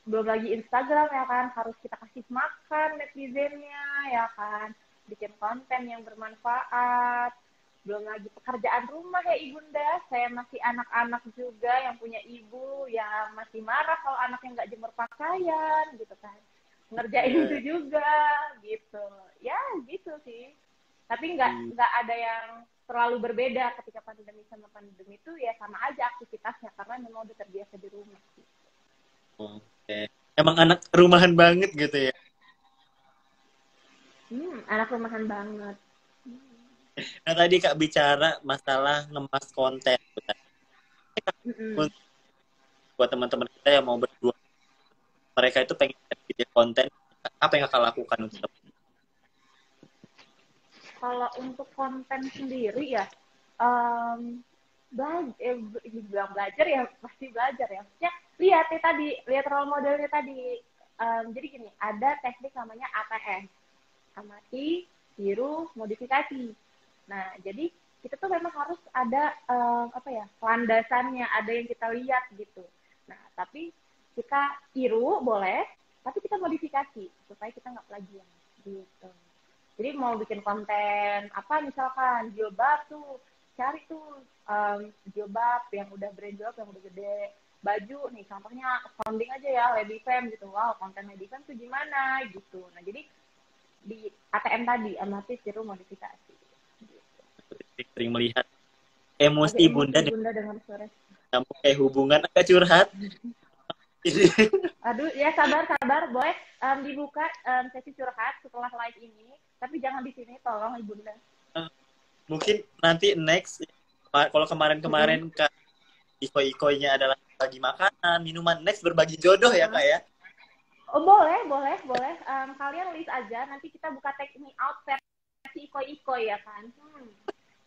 belum lagi Instagram ya kan, harus kita kasih makan netizennya ya kan, bikin konten yang bermanfaat. Belum lagi pekerjaan rumah ya ibunda, saya masih anak-anak juga yang punya ibu yang masih marah kalau anaknya nggak jemur pakaian gitu kan, ngerjain Yeah. itu juga gitu ya, gitu sih. Tapi nggak ada yang terlalu berbeda ketika pandemi sama pandemi, itu ya sama aja aktivitasnya karena memang udah terbiasa di rumah sih. Oke. Emang anak rumahan banget gitu ya. Anak rumahan banget. Nah, tadi Kak bicara masalah ngemas konten. Mm-mm. Buat teman-teman kita yang mau berdua, mereka itu pengen bikin konten, apa yang Kakak lakukan untuk teman? Kalau untuk konten sendiri ya, bilang belajar ya pasti belajar ya. Ya lihat ya tadi, lihat role modelnya tadi. Jadi gini, ada teknik namanya ATM, amati, tiru, modifikasi. Nah, jadi kita tuh memang harus ada apa ya, landasannya, ada yang kita lihat gitu. Nah, tapi kita tiru boleh, tapi kita modifikasi supaya kita nggak plagiat gitu. Jadi mau bikin konten apa misalkan jilbab tuh, cari tuh jilbab yang udah brand jilbab yang udah gede, baju nih contohnya sounding aja ya lady fam gitu, wow konten lady fam tuh gimana gitu. Nah jadi di ATM tadi amati tiru modifikasi gitu. Sering melihat emosi Oke, bunda bunda dengan suara. kamu kayak hubungan agak curhat. Aduh ya, sabar boleh dibuka sesi curhat setelah live ini, tapi jangan di sini tolong ibunda. Mungkin nanti next, kalau kemarin-kemarin Kak iko-ikonya adalah bagi makanan, minuman, next berbagi jodoh ya Kak ya. Oh boleh. Kalian list aja, nanti kita buka take me out versi iko-iko ya kan.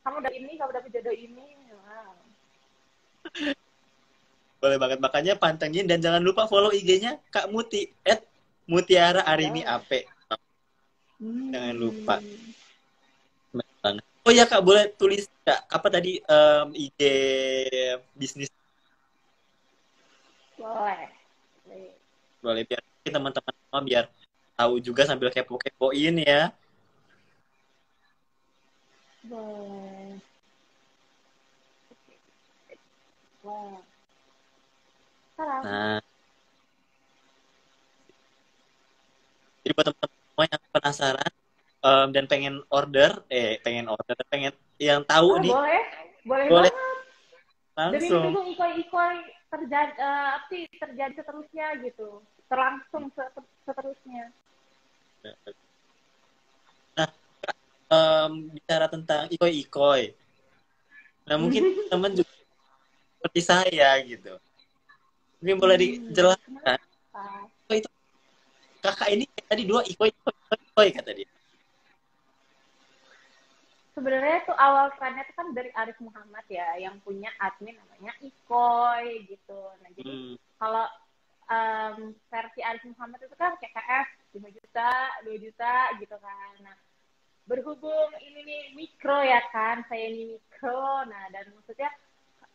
kamu dapet jodoh ini. Wow. Boleh banget, makanya pantengin dan jangan lupa follow IG-nya Kak Muti @Mutiara Arini Boleh. Ape. Jangan lupa. Hmm. Bener banget. Oh ya Kak, boleh tulis Kak apa tadi IG bisnis, Boleh. boleh biar teman-teman semua biar tahu juga sambil kepo-kepoin ya. Boleh. Wow. Salam. Nah, jadi buat teman-teman semua yang penasaran dan pengen order, pengen yang tahu Oh, nih, boleh. Boleh boleh banget. Demi langsung. mendukung ikoi-ikoi terjadi, terjadi seterusnya gitu. Terlangsung seterusnya. Nah, bicara tentang ikoi-ikoi. Nah, mungkin teman juga seperti saya gitu. Mungkin boleh dijelaskan. Kenapa? Oh, itu kakak ini kayak tadi dua ikoi-ikoi kata dia. Sebenarnya tuh awal trennya tuh kan dari Arif Muhammad ya, yang punya admin namanya Ikoy gitu. Nah jadi Hmm. kalau versi Arif Muhammad itu kan KKF 5 juta, 2 juta gitu kan. Nah berhubung ini nih mikro ya kan, saya ini mikro. Nah dan maksudnya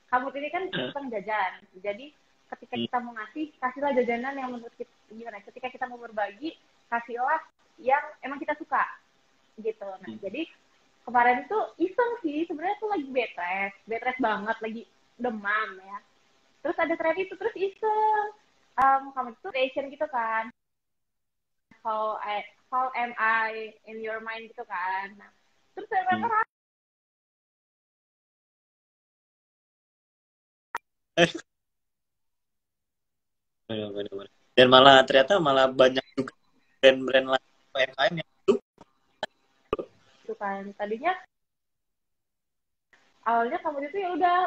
kamu ini kan tukang jajan. Jadi ketika kita mau ngasih, kasihlah jajanan yang menurut kita gimana. Ketika kita mau berbagi, kasihlah yang emang kita suka gitu. Nah jadi kemarin tuh iseng sih, sebenarnya tuh lagi betres banget, lagi demam ya. Terus ada thread itu, terus iseng, kamu tuh creation gitu kan, how am I in your mind gitu kan. Nah, terus saya Hmm. Benar-benar. Dan malah ternyata malah banyak juga brand-brand lain UMKM yang masuk. gitu kan. Tadinya awalnya kamu itu ya udah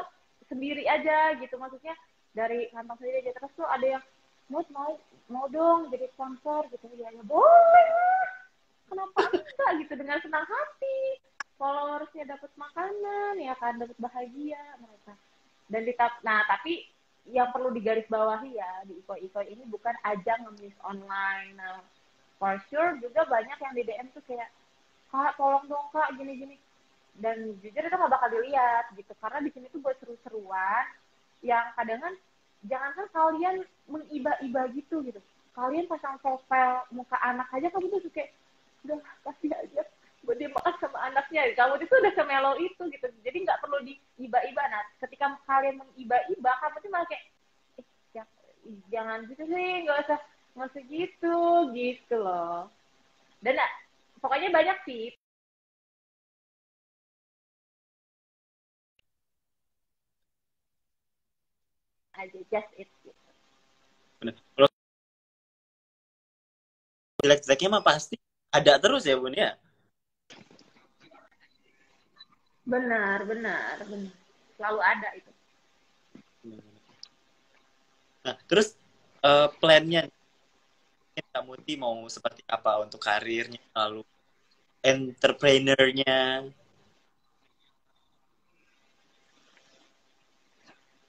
sendiri aja gitu, maksudnya dari kantong sendiri aja. Terus tuh ada yang mau dong jadi sponsor gitu ya, ya boleh, kenapa enggak gitu, dengan senang hati. Followersnya dapat makanan ya kan, dapat bahagia mereka. Dan nah tapi yang perlu digarisbawahi ya, di Iko ini bukan ajang ngemis online. Nah for sure juga banyak yang di DM tuh kayak, kak tolong dong kak gini-gini, dan jujur itu nggak bakal dilihat gitu, karena di sini tuh buat seru-seruan yang kadang kan, jangankan kalian mengiba-iba gitu, kalian pasang profil muka anak aja kamu tuh kayak udah kasih aja buat dia makan sama anaknya, kamu itu udah semelo itu gitu, jadi nggak perlu diiba-iba. Nah ketika kalian mengiba-iba kamu tuh malah kayak jangan gitu sih, nggak usah gitu gitu loh. Dan pokoknya banyak sih aja, just it gitu. Benar. Kalau jelek-jeleknya mah pasti ada terus ya Bun ya. Benar, selalu ada itu. Nah, terus plannya Kak Muti mau seperti apa untuk karirnya, lalu entrepreneurnya.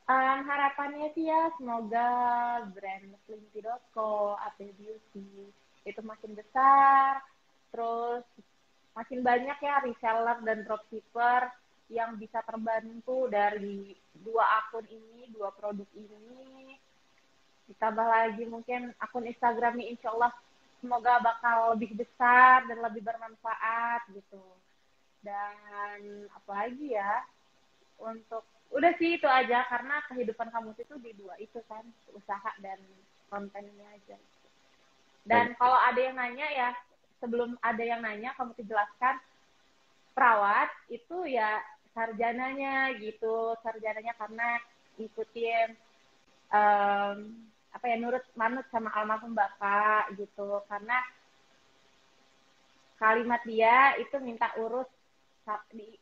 Harapannya sih ya semoga brand slinky.co, AP Beauty itu makin besar, terus makin banyak ya reseller dan dropshipper yang bisa terbantu dari dua akun ini, dua produk ini. Ditambah lagi mungkin akun Instagramnya insya Allah semoga bakal lebih besar dan lebih bermanfaat gitu. Dan apalagi ya, untuk udah sih itu aja, karena kehidupan kamu itu di dua itu kan, usaha dan kontennya aja. Dan kalau ada yang nanya ya, sebelum ada yang nanya kamu jelaskan, perawat itu ya sarjananya gitu, sarjananya karena ikutin um, apa ya, nurut manut sama almarhum bapak gitu, karena kalimat dia itu minta urus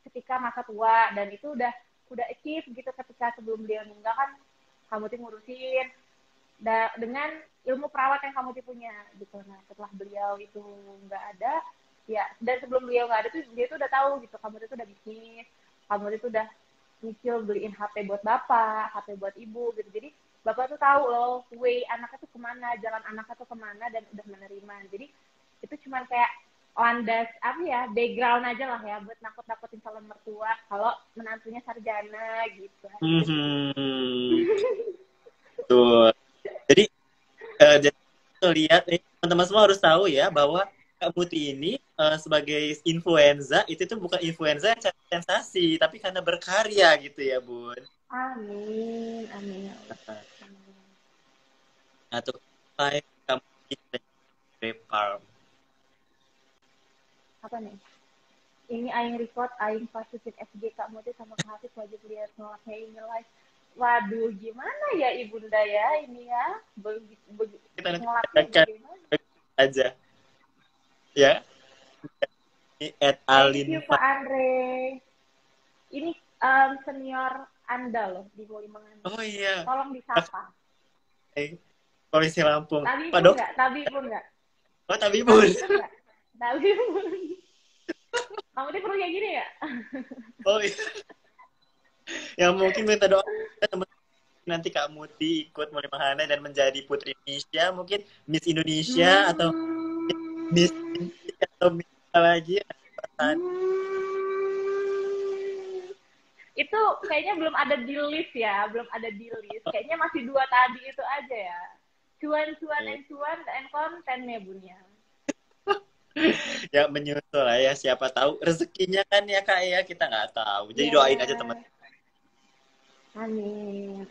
ketika masa tua, dan itu udah achieve gitu ketika sebelum dia meninggal kan, kamu tuh ngurusin dengan ilmu perawat yang kamu tuh punya gitu. Nah setelah beliau itu nggak ada ya, dan sebelum beliau nggak ada tuh dia tuh udah tahu gitu kamu tuh udah bisnis, kamu itu udah nyicil beliin HP buat bapak, HP buat ibu gitu. Jadi bapak tuh tahu loh way anaknya tuh kemana, jalan anaknya tuh kemana, dan udah menerima. Jadi itu cuman kayak landas apa ya, background aja lah ya buat nakut-nakutin calon mertua kalau menantunya sarjana gitu aja sih. Hmm, betul. Jadi jadi lihat nih teman-teman semua harus tahu ya bahwa Kak Muti ini sebagai influenza itu tuh bukan influenza yang cari sensasi, tapi karena berkarya gitu ya, Bun. Amin, amin ya Allah. Nah, Amin. nah tuh Kak Muti dan Grape Farm. Apa nih? Ini aing record, aing positif SG Kak Muti sama Kak Hafiz wajib lihat nolaknya ini live. Waduh, gimana ya ibunda ya ini ya? Kita nanti Nolaknya akan bagaimana? aja ya. Ini Thank Alin you Kak Andre. Ini senior Anda loh di Polimangan. Oh iya. Tolong disapa. Polisi Lampung. Tabi Pak pun Dok. nggak? Tabi pun nggak? Oh, tapi Bun. Tabi pun nggak? Tabi pun. Kamu ini perlu kayak gini ya? Oh iya. Yang mungkin minta doa teman nanti Kak Muti ikut Mulai Mahana dan menjadi Putri Indonesia, mungkin Miss Indonesia atau Miss Indonesia atau Miss apa lagi Itu kayaknya belum ada di list ya, belum ada di list. Kayaknya masih 2 tadi itu aja ya. Cuan and kontennya Bunya. ya menyusul lah ya, siapa tahu rezekinya kan ya Kak ya, kita nggak tahu. Jadi doain aja teman. Yeah. Amin.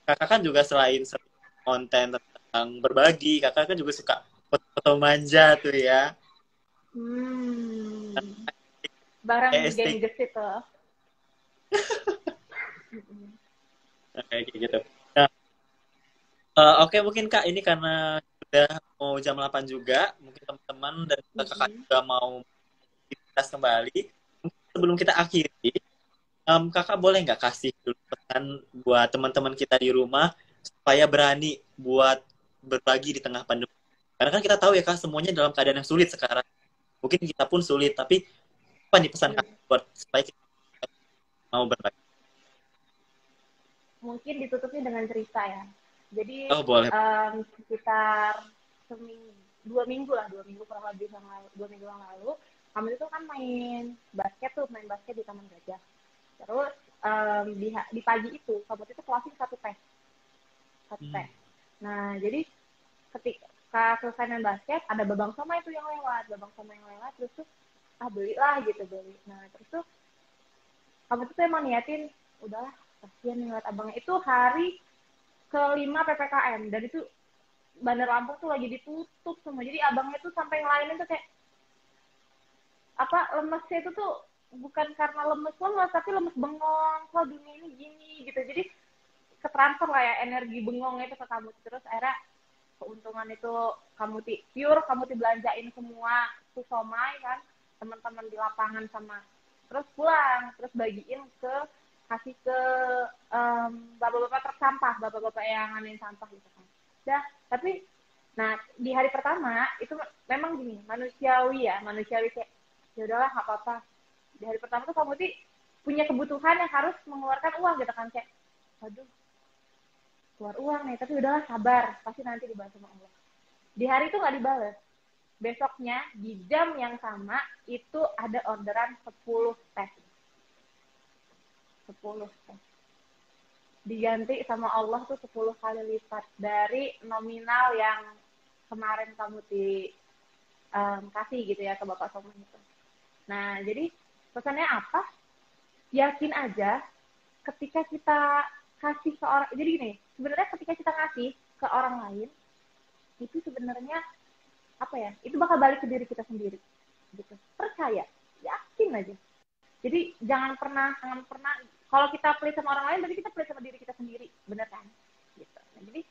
Kakak kan juga selain konten tentang berbagi, kakak kan juga suka foto-foto manja tuh ya. Barang Kayak geng gesit tuh. kayak gitu. Nah, oke mungkin Kak ini karena udah mau jam 8 juga, mungkin teman-teman dan kakak juga mau aktivitas kembali. Mungkin sebelum kita akhiri, kakak boleh nggak kasih dulu pesan buat teman-teman kita di rumah supaya berani buat berbagi di tengah pandemi. Karena kan kita tahu ya Kak, semuanya dalam keadaan yang sulit sekarang. Mungkin kita pun sulit, tapi apa nih pesan Kak buat supaya kita mau berbagi? Mungkin ditutupnya dengan cerita ya. Jadi Oh boleh. sekitar 2 minggu lah, 2 minggu kurang lebih sama 2 minggu yang lalu, kami itu kan main basket di Taman Gajah. Terus di pagi itu kamu itu closing satu tes. Nah jadi ketika selesai main basket ada babang sama itu yang lewat, terus tuh belilah gitu beli. Nah terus tuh kamu tuh emang niatin udahlah kasihan nih lihat abangnya. Itu hari kelima PPKM dan itu Bandar Lampung tuh lagi ditutup semua. Jadi abangnya tuh sampai ngelainin tuh kayak lemesnya itu tuh bukan karena lemes tapi lemes bengong. Kok dunia ini gini gitu. Jadi ketransfer lah ya energi bengongnya itu ke kamu. Terus akhirnya keuntungan itu kamu belanjain semua tuh somai kan teman-teman di lapangan sama terus pulang terus kasih ke bapak-bapak truk sampah, bapak-bapak yang nganin sampah gitu kan. Tapi nah di hari pertama itu memang gini manusiawi kayak ya udahlah nggak apa-apa. Di hari pertama tuh kamu punya kebutuhan yang harus mengeluarkan uang gitu kan kayak aduh keluar uang nih tapi udahlah sabar pasti nanti dibantu sama Allah. Di hari itu nggak dibalas. Besoknya di jam yang sama itu ada orderan 10 tes. 10 tes. Diganti sama Allah tuh 10 kali lipat dari nominal yang kemarin kamu kasih gitu ya ke Bapak Somon itu. Nah, jadi pesannya apa? Yakin aja ketika kita kasih ke orang. Jadi gini, sebenarnya ketika kita kasih ke orang lain itu sebenarnya itu bakal balik ke diri kita sendiri gitu. Percaya, yakin aja. Jadi jangan pernah kalau kita pelit sama orang lain berarti kita pelit sama diri kita sendiri, bener kan? Gitu. Nah, jadi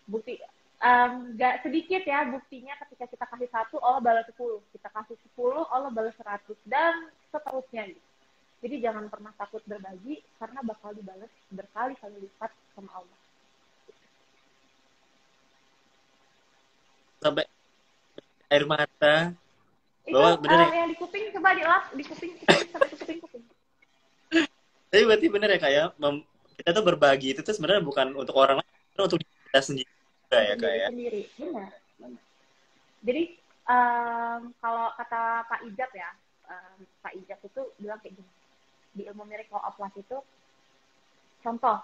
bukti nggak sedikit ya buktinya ketika kita kasih 1 Allah balas 10, kita kasih 10 Allah balas 100 dan seterusnya gitu. Jadi jangan pernah takut berbagi karena bakal dibalas berkali-kali lipat sama Allah. Sampai air mata. Itu yang di kuping coba dilap, di kuping sampai ke kuping. Tapi berarti bener ya kayak kita tuh berbagi itu tuh sebenarnya bukan untuk orang lain, tapi untuk diri kita sendiri juga ya Untuk kak diri ya. sendiri. Benar. Benar. Jadi kalau kata Pak Ijab ya, Pak Ijab itu bilang kayak gini, di ilmu miracle of life itu, contoh,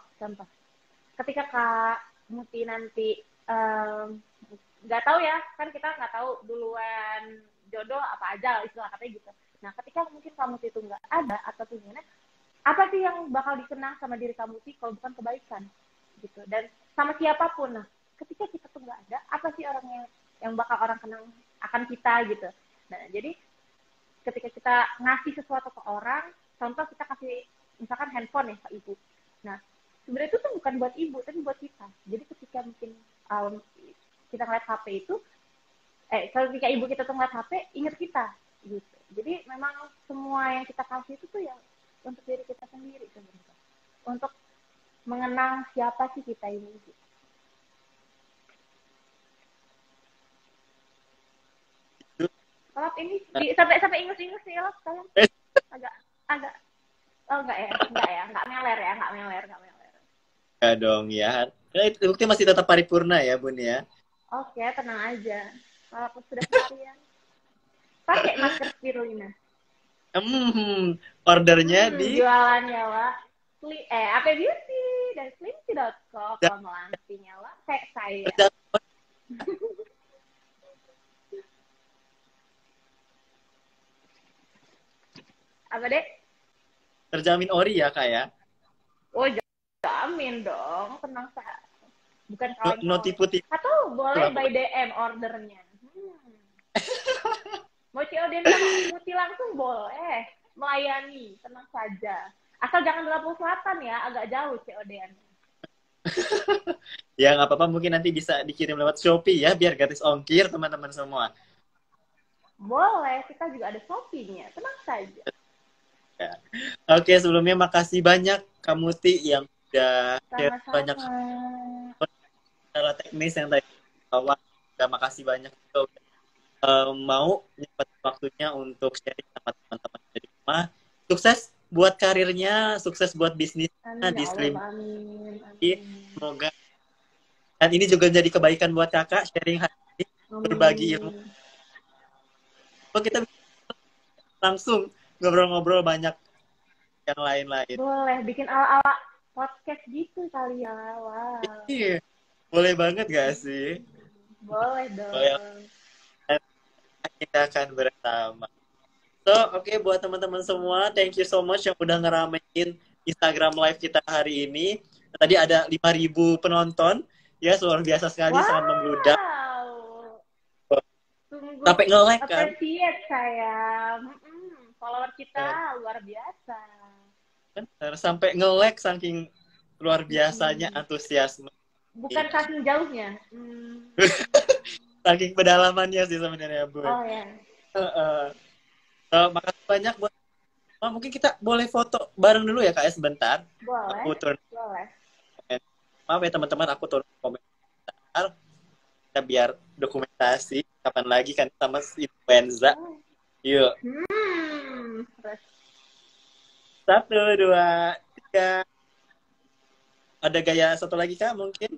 ketika Kak Muti nanti nggak tahu ya, kan kita nggak tahu duluan jodoh apa aja, istilah katanya gitu. Nah, ketika mungkin kamu itu nggak ada atau gimana, apa sih yang bakal dikenang sama diri kamu sih kalau bukan kebaikan gitu, dan sama siapapun. Nah, ketika kita tuh nggak ada, apa sih orang yang bakal orang kenang akan kita gitu. Nah, jadi ketika kita ngasih sesuatu ke orang, contoh kita kasih misalkan handphone ya ke ibu. Nah, sebenarnya itu tuh bukan buat ibu, tapi buat kita. Jadi ketika mungkin kita ngeliat HP itu, kalau ketika ibu kita tuh ngeliat HP, ingat kita gitu. Jadi memang semua yang kita kasih itu tuh yang untuk diri kita sendiri sebenarnya. Untuk mengenang siapa sih kita ini. Gitu. Kalau ini sampai ingus-ingus nih lo kalian agak agak enggak meler ya, enggak meler. Ya dong ya. Nah, itu bukti masih tetap paripurna ya Bun ya. Oke, tenang aja. Kalau aku sudah pelarian, pakai masker spirulina. Ordernya di Jualannya Wak. AP Beauty dan slimsy.co kalau mau langsingnya Wak, kayak saya. Apa deh? terjamin ori ya kak ya. Oh, jamin dong, tenang saja. Bukan kaleng-kaleng. Notipu Atau boleh by DM ordernya. Mau COD sama Muti langsung boleh. Melayani, tenang saja. Asal jangan di Lampung Selatan ya, agak jauh COD-an. Ya nggak apa-apa, mungkin nanti bisa dikirim lewat Shopee ya biar gratis ongkir teman-teman semua. Boleh, kita juga ada Shopee-nya. Tenang saja. Ya. Oke, sebelumnya makasih banyak Kak Muti yang udah share banyak Sama-sama. hal teknis yang tadi bawa. Terima kasih banyak juga udah mau nyempetin waktunya untuk sharing sama teman-teman dari rumah. Sukses buat karirnya, sukses buat bisnisnya Amin ya di Allah, Slim. amin. Semoga dan ini juga jadi kebaikan buat kakak sharing hari ini, berbagi ilmu. Amin. So, kita langsung ngobrol-ngobrol banyak yang lain-lain. Boleh, bikin ala-ala podcast gitu kali ya. Wow. Iya, boleh banget gak sih? Boleh Boleh. dong. Kita akan bersama. So, oke, buat teman-teman semua, thank you so much yang udah ngeramein Instagram live kita hari ini. Tadi ada 5.000 penonton, ya luar biasa sekali, Wow. sangat membludak. Sungguh Sampai nge-like kan? appreciate saya. Follower kita luar biasa. Sampai nge-like saking luar biasanya antusiasme. Bukan saking jauhnya. Saking pedalamannya sih sebenarnya, Bu. Oh ya. Makasih banyak buat mungkin kita boleh foto bareng dulu ya Kak sebentar. Boleh. Aku turun. Boleh. Maaf ya teman-teman, aku turun komentar. Kita biar dokumentasi kapan lagi kan sama si Wenza. Yuk. 1, 2, 3. Ada gaya satu lagi Kak mungkin?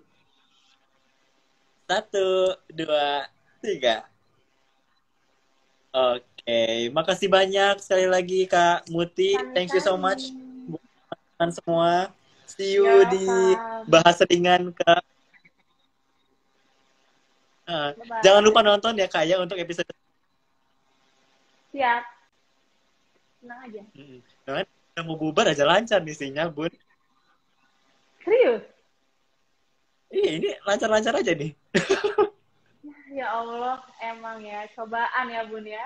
1, 2, 3. Oke, makasih banyak sekali lagi Kak Muti. Thank you so much buat teman-teman semua. See you di bahas ringan Kak. Jangan lupa nonton ya Kak ya untuk episode. Siap. Tenang aja. Udah mau bubar aja lancar nih sinyal, Bun. Serius? Iya, ini lancar-lancar aja nih. Ya Allah, emang ya cobaan ya Bun ya.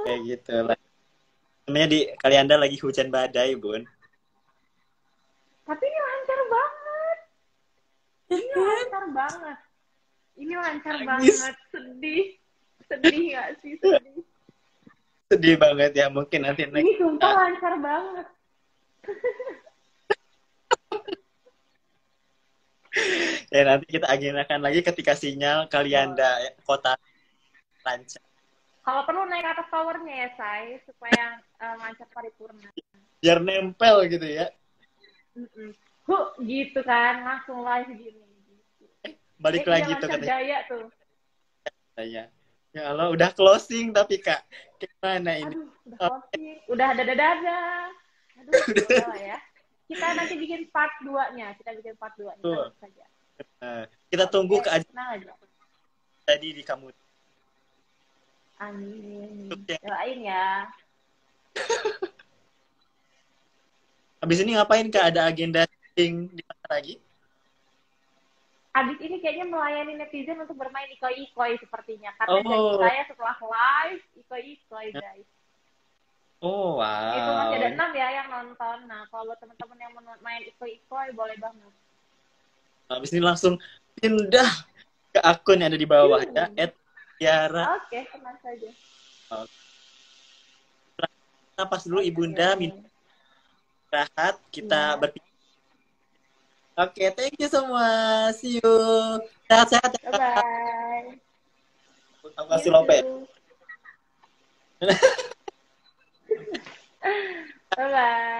Kayak gitu lah. Namanya di Kalianda lagi hujan badai, Bun. Tapi ini lancar banget. Ini lancar banget. Sedih gak sih? Sedih banget ya, mungkin nanti ini sumpah lancar banget. Ya nanti kita agendakan lagi ketika sinyal Kalianda kota lancar. Kalau perlu naik ke atas towernya ya, Say, supaya lancar paripurna. Biar nempel gitu ya. Gitu kan, langsung live gini. Gitu. Balik Iya lagi tuh lancar katanya. gaya tuh. Ya Allah, udah closing tapi Kak, gimana ini? Aduh, udah closing. Udah dada-dada. Aduh, ya udahlah ya. Kita nanti bikin part 2-nya. Kita bikin part 2-nya. Tenang saja. Kita tunggu Oke, keajaiban tenang aja. tadi di kamu. Amin. Doain ya. Habis ini ngapain Kak? Ada agenda syuting di mana lagi? Abis ini kayaknya melayani netizen untuk bermain ikoi-ikoi sepertinya. Karena janji Oh, saya setelah live, ikoi-ikoi guys. oh Itu masih wow. ada 6 ya yang nonton. Nah, kalau buat teman-teman yang mau main ikoi-ikoi, boleh banget. Habis ini langsung pindah ke akun yang ada di bawah ya, @tiara. Oke, tenang saja. Napas dulu Ibunda, minum istirahat, kita berpikir. Oke, thank you semua. See you. Sehat-sehat ya. Bye-bye. Tambah You si Lopet. too. Bye-bye.